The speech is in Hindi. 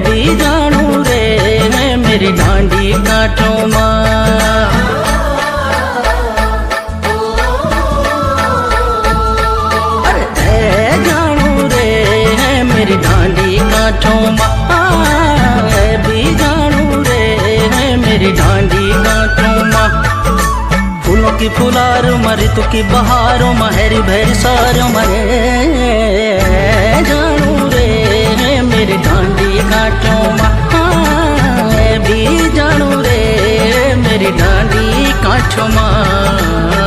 भी जानू रे मेरी डांडी काठों माँ। मेरी डांडी काठों माँ भी जानू रे मेरी डांडी काठों माँ। फूलों की फुलारों माँ ऋतु की बहारों माँ हेरी भैरी सारों माँ जानू रे मेरी डांडी काठों माँ भी जानू रे मेरी डांडी काठों माँ।